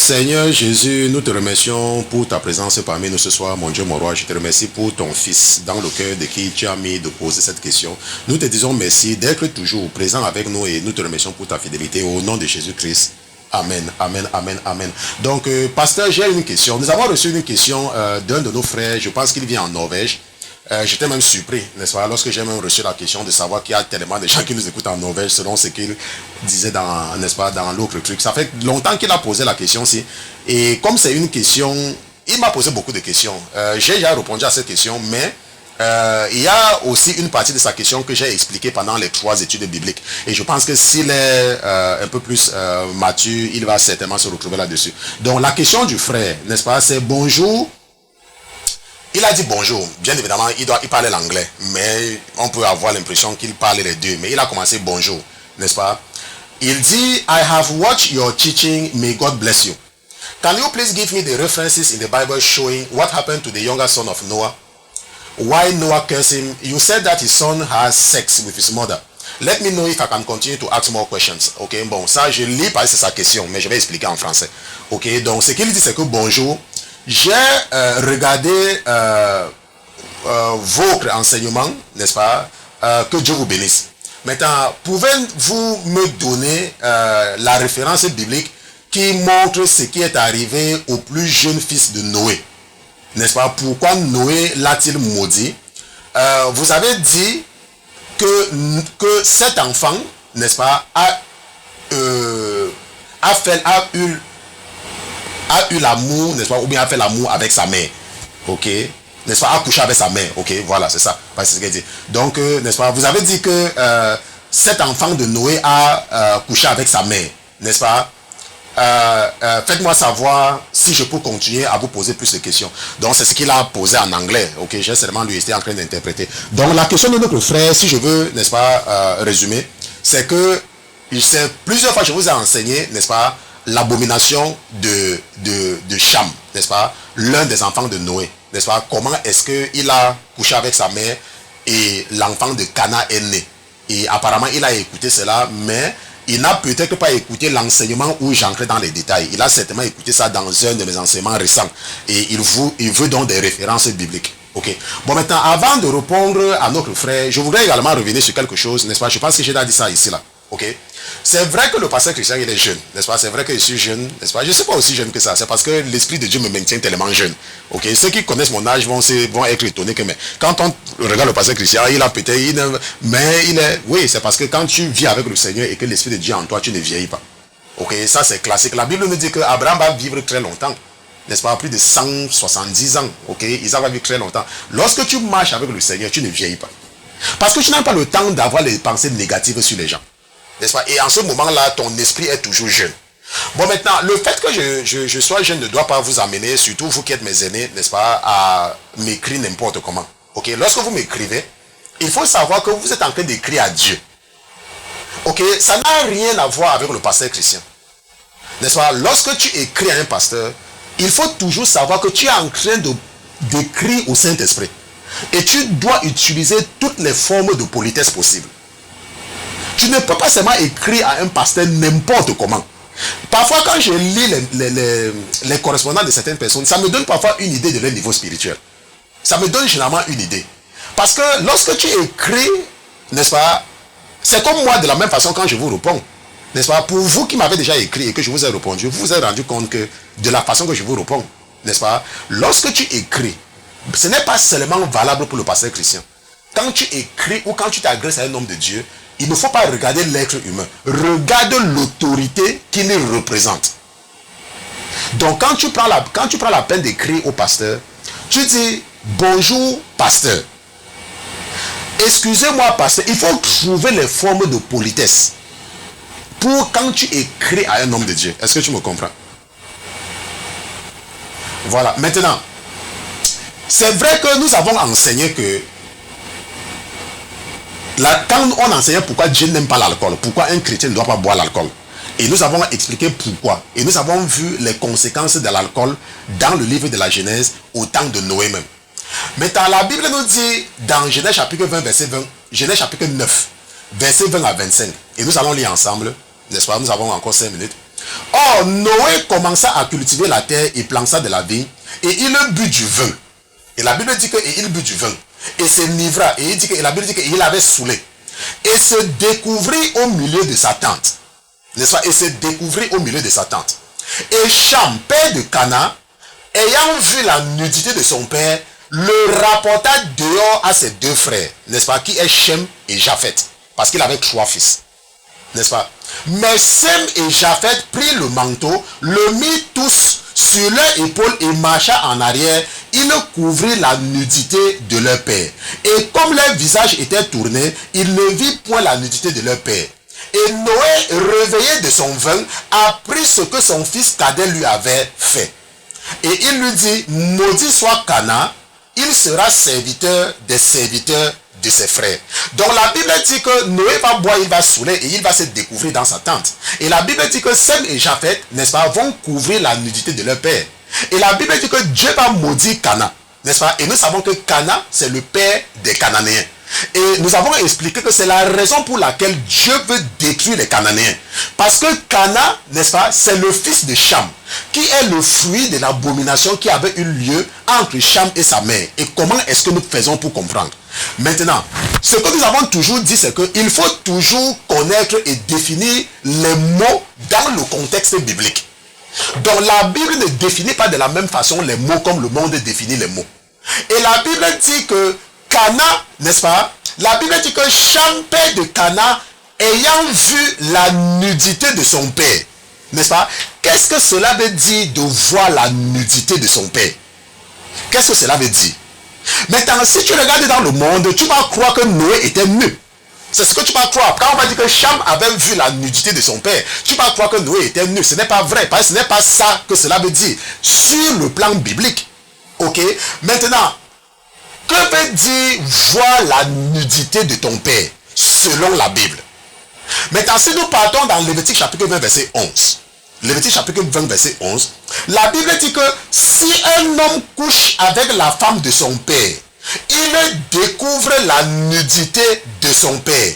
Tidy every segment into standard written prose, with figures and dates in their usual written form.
Seigneur Jésus, nous te remercions pour ta présence parmi nous ce soir, mon Dieu, mon roi. Je te remercie pour ton Fils, dans le cœur de qui tu as mis de poser cette question. Nous te disons merci d'être toujours présent avec nous et nous te remercions pour ta fidélité au nom de Jésus-Christ. Amen, amen, amen, amen. Donc, pasteur, j'ai une question. Nous avons reçu une question d'un de nos frères, je pense qu'il vient en Norvège. J'étais même surpris, n'est-ce pas, lorsque j'ai même reçu la question de savoir qu'il y a tellement de gens qui nous écoutent en Norvège selon ce qu'il disait dans, n'est-ce pas, dans l'autre truc. Ça fait longtemps qu'il a posé la question-ci. Et comme c'est une question, il m'a posé beaucoup de questions. J'ai déjà répondu à cette question, mais il y a aussi une partie de sa question que j'ai expliquée pendant les 3 études bibliques. Et je pense que s'il est un peu plus mature, il va certainement se retrouver là-dessus. Donc la question du frère, n'est-ce pas, c'est bonjour. Il a dit bonjour. Bien évidemment, il parlait l'anglais, mais on peut avoir l'impression qu'il parlait les deux. Mais il a commencé bonjour, n'est-ce pas? Il dit, I have watched your teaching, may God bless you. Can you please give me the references in the Bible showing what happened to the younger son of Noah? Why Noah cursed him? You said that his son has sex with his mother. Let me know if I can continue to ask more questions. Ok, bon, ça je lis parce que c'est sa question, mais je vais expliquer en français. Ok, donc ce qu'il dit c'est que bonjour. J'ai regardé votre enseignement, n'est-ce pas, que Dieu vous bénisse. Maintenant, pouvez-vous me donner la référence biblique qui montre ce qui est arrivé au plus jeune fils de Noé? N'est-ce pas? Pourquoi Noé l'a-t-il maudit? Vous avez dit que cet enfant, n'est-ce pas, a eu l'amour, n'est-ce pas, ou bien a fait l'amour avec sa mère, ok, n'est-ce pas, a couché avec sa mère, ok, voilà, c'est ça, c'est ce qu'il dit. Donc, n'est-ce pas, vous avez dit que cet enfant de Noé a couché avec sa mère, n'est-ce pas? Faites-moi savoir si je peux continuer à vous poser plus de questions. Donc, c'est ce qu'il a posé en anglais, ok, j'ai seulement lui été en train d'interpréter. Donc, la question de notre frère, si je veux, n'est-ce pas, résumer, c'est que, plusieurs fois je vous ai enseigné, n'est-ce pas, l'abomination de Cham, n'est-ce pas, l'un des enfants de Noé, n'est-ce pas, comment est-ce qu'il a couché avec sa mère et l'enfant de Cana est né. Et apparemment il a écouté cela, mais il n'a peut-être pas écouté l'enseignement où j'entrais dans les détails. Il a certainement écouté ça dans un de mes enseignements récents et il veut donc des références bibliques. Ok. Bon, maintenant, avant de répondre à notre frère, je voudrais également revenir sur quelque chose, n'est-ce pas, je pense que j'ai déjà dit ça ici là. Ok. C'est vrai que le pasteur Christian il est jeune, n'est-ce pas? C'est vrai que je suis jeune, n'est-ce pas? Je ne suis pas aussi jeune que ça. C'est parce que l'Esprit de Dieu me maintient tellement jeune. Ok. Ceux qui connaissent mon âge vont être étonnés que mais quand on regarde le pasteur Christian, il a peut-être, mais il est, oui, c'est parce que quand tu vis avec le Seigneur et que l'Esprit de Dieu en toi, tu ne vieillis pas. Ok. Ça c'est classique. La Bible nous dit que Abraham va vivre très longtemps, n'est-ce pas? Plus de 170 ans. Ok. Isaac va vivre très longtemps. Lorsque tu marches avec le Seigneur, tu ne vieillis pas. Parce que tu n'as pas le temps d'avoir les pensées négatives sur les gens. N'est-ce pas? Et en ce moment-là, ton esprit est toujours jeune. Bon, maintenant, le fait que je sois jeune ne doit pas vous amener, surtout vous qui êtes mes aînés, n'est-ce pas, à m'écrire n'importe comment. Ok? Lorsque vous m'écrivez, il faut savoir que vous êtes en train d'écrire à Dieu. Ok? Ça n'a rien à voir avec le pasteur Christian. N'est-ce pas? Lorsque tu écris à un pasteur, il faut toujours savoir que tu es en train d'écrire au Saint-Esprit. Et tu dois utiliser toutes les formes de politesse possibles. Tu ne peux pas seulement écrire à un pasteur n'importe comment. Parfois, quand je lis les correspondants de certaines personnes, ça me donne parfois une idée de leur niveau spirituel. Ça me donne généralement une idée. Parce que lorsque tu écris, n'est-ce pas, c'est comme moi de la même façon quand je vous réponds. N'est-ce pas, pour vous qui m'avez déjà écrit et que je vous ai répondu, vous vous êtes rendu compte que de la façon que je vous réponds, n'est-ce pas, lorsque tu écris, ce n'est pas seulement valable pour le pasteur Christian. Quand tu écris ou quand tu t'adresses à un homme de Dieu, il ne faut pas regarder l'être humain. Regarde l'autorité qu'il représente. Donc quand tu prends la peine d'écrire au pasteur, tu dis bonjour pasteur. Excusez-moi pasteur, il faut trouver les formes de politesse pour quand tu écris à un homme de Dieu. Est-ce que tu me comprends? Voilà. Maintenant, c'est vrai que nous avons enseigné que quand on enseignait pourquoi Dieu n'aime pas l'alcool, pourquoi un chrétien ne doit pas boire l'alcool, et nous avons expliqué pourquoi, et nous avons vu les conséquences de l'alcool dans le livre de la Genèse au temps de Noé même. Maintenant, la Bible nous dit dans Genèse chapitre 20, verset 20, Genèse chapitre 9, verset 20 à 25, et nous allons lire ensemble, n'est-ce pas? Nous avons encore 5 minutes. Or, Noé commença à cultiver la terre et planta de la vigne, et il but du vin. Et la Bible dit qu'il but du vin. Et s'enivra. Et la Bible dit qu'il avait saoulé. Et se découvrit au milieu de sa tente. N'est-ce pas? Et se découvrit au milieu de sa tente. Et Cham, père de Canaan, ayant vu la nudité de son père, le rapporta dehors à ses deux frères, n'est-ce pas, qui est Shem et Japhet, parce qu'il avait 3 fils, n'est-ce pas? Mais Sem et Japhet prirent le manteau, le mit tous sur leur épaule et marcha en arrière. Il couvrit la nudité de leur père. Et comme leur visage était tourné, il ne vit point la nudité de leur père. Et Noé, réveillé de son vin, apprit ce que son fils cadet lui avait fait. Et il lui dit, maudit soit Canaan, il sera serviteur des serviteurs de ses frères. Donc la Bible dit que Noé va boire, il va saouler et il va se découvrir dans sa tente. Et la Bible dit que Sem et Japhet, n'est-ce pas, vont couvrir la nudité de leur père. Et la Bible dit que Dieu va maudire Canaan, n'est-ce pas? Et nous savons que Canaan, c'est le père des Cananéens. Et nous avons expliqué que c'est la raison pour laquelle Dieu veut détruire les Cananéens. Parce que Canaan, n'est-ce pas, c'est le fils de Cham, qui est le fruit de l'abomination qui avait eu lieu entre Cham et sa mère. Et comment est-ce que nous faisons pour comprendre? Maintenant, ce que nous avons toujours dit, c'est qu'il faut toujours connaître et définir les mots dans le contexte biblique. Donc la Bible ne définit pas de la même façon les mots comme le monde définit les mots. Et la Bible dit que Canaan, n'est-ce pas? La Bible dit que Cham, père de Canaan, ayant vu la nudité de son père, n'est-ce pas? Qu'est-ce que cela veut dire de voir la nudité de son père? Qu'est-ce que cela veut dire? Maintenant, si tu regardes dans le monde, tu vas croire que Noé était nu. C'est ce que tu vas croire. Quand on va dire que Cham avait vu la nudité de son père, tu vas croire que Noé était nu. Ce n'est pas vrai, parce que ce n'est pas ça que cela veut dire sur le plan biblique. Ok? Maintenant, que veut dire voir la nudité de ton père selon la Bible? Maintenant, si nous partons dans Lévitique chapitre 20, verset 11. Lévitique chapitre 20, verset 11. La Bible dit que si un homme couche avec la femme de son père, il découvre la nudité de son père.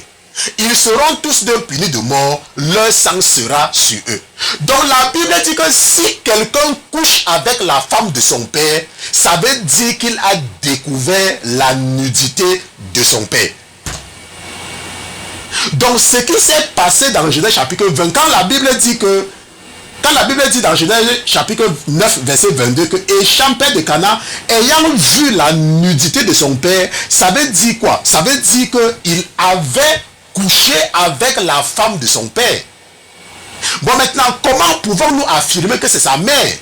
Ils seront tous deux punis de mort, leur sang sera sur eux. Donc la Bible dit que si quelqu'un couche avec la femme de son père, ça veut dire qu'il a découvert la nudité de son père. Donc ce qui s'est passé dans Genèse chapitre 20, quand la Bible dit dans Genèse chapitre 9 verset 22 que et Cham, père de Canaan, ayant vu la nudité de son père, ça veut dire quoi? Ça veut dire qu'il avait couché avec la femme de son père. Bon, maintenant, comment pouvons-nous affirmer que c'est sa mère?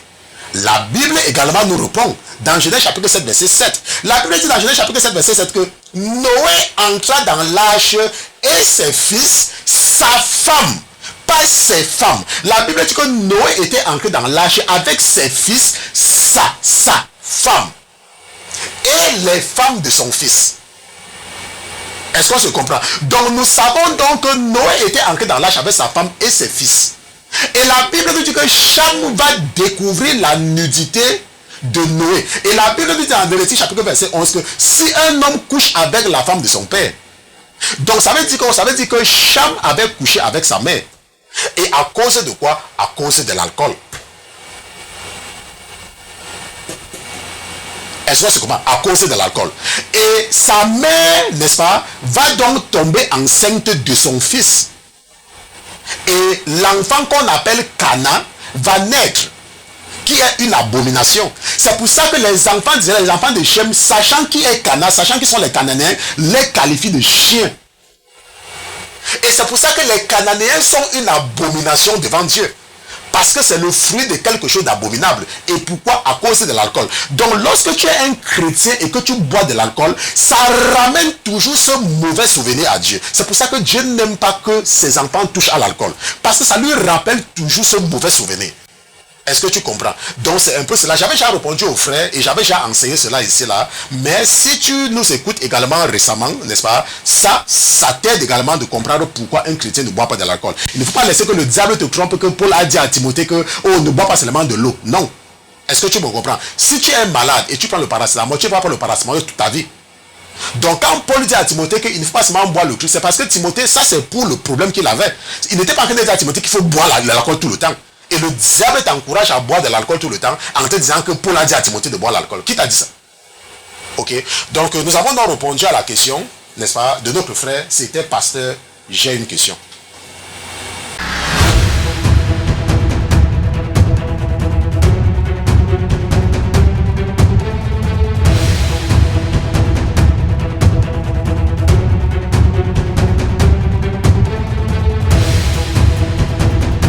La Bible également nous répond dans Genèse chapitre 7 verset 7. La Bible dit dans Genèse chapitre 7 verset 7 que Noé entra dans l'arche et ses fils, sa femme, pas ses femmes. La Bible dit que Noé était entré dans l'arche avec ses fils, sa femme et les femmes de son fils. Est-ce qu'on se comprend? Donc nous savons donc que Noé était entré dans l'arche avec sa femme et ses fils. Et la Bible nous dit que Cham va découvrir la nudité de Noé. Et la Bible nous dit dans Lévitique chapitre verset 11 que si un homme couche avec la femme de son père, donc ça veut dire que Cham avait couché avec sa mère. Et à cause de quoi? À cause de l'alcool. Est-ce que c'est comment? À cause de l'alcool. Et sa mère, n'est-ce pas, va donc tomber enceinte de son fils. Et l'enfant qu'on appelle Canaan va naître, qui est une abomination. C'est pour ça que les enfants de Shem, sachant qui est Canaan, sachant qui sont les Cananéens, les qualifient de chiens. Et c'est pour ça que les Cananéens sont une abomination devant Dieu. Parce que c'est le fruit de quelque chose d'abominable. Et pourquoi? À cause de l'alcool. Donc lorsque tu es un chrétien et que tu bois de l'alcool, ça ramène toujours ce mauvais souvenir à Dieu. C'est pour ça que Dieu n'aime pas que ses enfants touchent à l'alcool. Parce que ça lui rappelle toujours ce mauvais souvenir. Est-ce que tu comprends? Donc c'est un peu cela. J'avais déjà répondu aux frères et j'avais déjà enseigné cela ici là. Mais si tu nous écoutes également récemment, n'est-ce pas, ça t'aide également de comprendre pourquoi un chrétien ne boit pas de l'alcool. Il ne faut pas laisser que le diable te trompe, que Paul a dit à Timothée que ne bois pas seulement de l'eau. Non. Est-ce que tu me comprends? Si tu es malade et tu prends le paracétamol, tu ne vas pas le paracétamol toute ta vie. Donc quand Paul dit à Timothée qu'il ne faut pas seulement boire le truc, c'est parce que Timothée, ça c'est pour le problème qu'il avait. Il n'était pas en train de dire à Timothée qu'il faut boire l'alcool tout le temps. Et le diable t'encourage à boire de l'alcool tout le temps en te disant que Paul a dit à Timothée de boire l'alcool. Qui t'a dit ça? Ok. Donc nous avons donc répondu à la question, n'est-ce pas, de notre frère. C'était pasteur, j'ai une question.